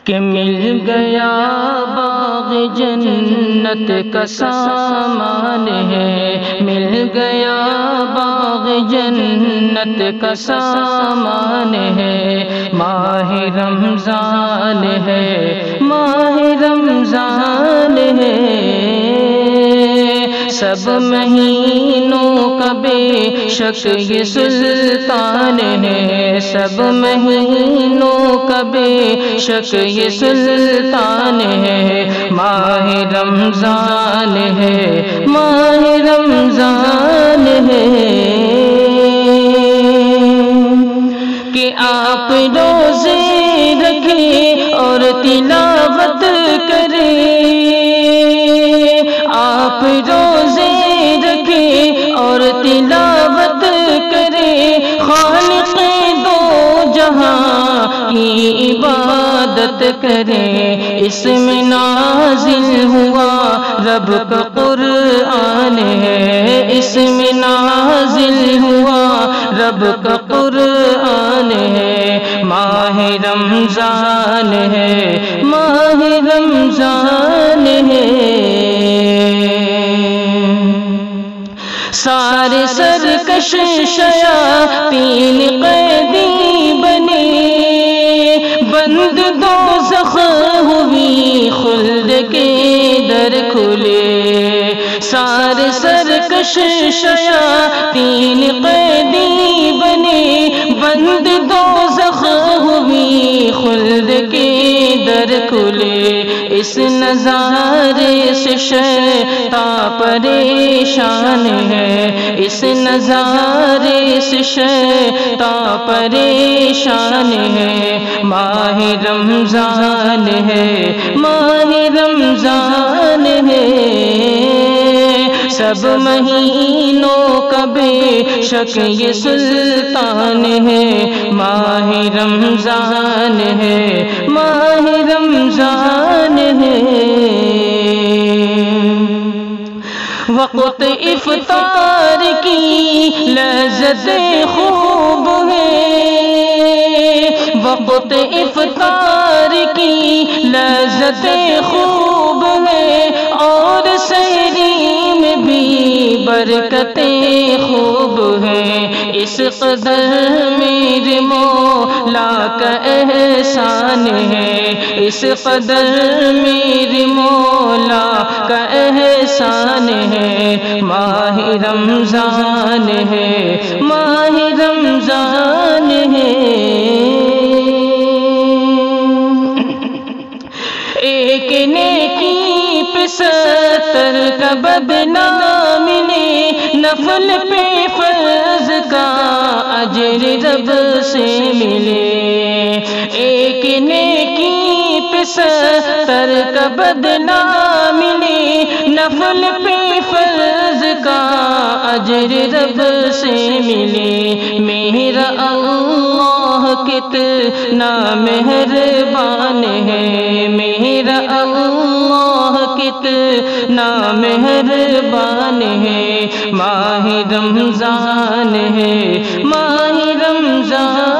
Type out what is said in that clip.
کہ مل گیا باغ جنت کا سامان ہے، مل گیا باغ جنت کا سامان ہے، ماہ رمضان ہے، ماہ رمضان ہے، سب مہینوں کا بے شک یہ سلطان ہے، سب مہینوں کا بے شک یہ سلطان ہے، ماہ رمضان ہے، ماہ رمضان ہے، کہ آپ روزے رکھیں اور تلاوت کریں، آپ روزے رکھیں اور تلاوت کریں، خالق دو جہاں کی عبادت کریں، اس میں نازل ہوا رب کا قرآن ہے، اس میں نازل ہوا رب کا قرآن ہے، ماہ رمضان ہے، ماہ رمضان ہے، سارے سرکش شیاطین قیدی بنے، بند دوزخ ہوئی خلد کے در کھلے، سارے سرکش شیاطین قیدی بنے، بند دوزخ ہوئی خلد کے در کھلے، اس نظارے سے شیطان پریشان ہے، اس نظارے سے شیطان پریشان ہے، ماہ رمضان ہے، ماہ رمضان ہے، سب مہینوں کا بے شک یہ سلطان ہے، ماہ رمضان ہے، ماہ رمضان ہے، وقت افطار کی لذت خوب ہے، وقت افطار کی لذت خوب ہے، اور سحری میں بھی برکتیں خوب ہیں، اس قدر میرے مولا کا احسان ہے، اس قدر میرے مولا کا احسان ہے، ماہ رمضان ہے، ماہ رمضان ہے، ایک نیکی پہ 70 کا بدنام ملے، نفل پہ فرض کا اجر رب سے ملے، ایک نیکی پہ 70 کا بدنام ملے، نفل پہ فرض کا اجر رب سے ملے، میرا اللہ کتنا مہربان ہے، میرا اللہ کتنا مہربان ہے، ماہ رمضان ہے، ماہ رمضان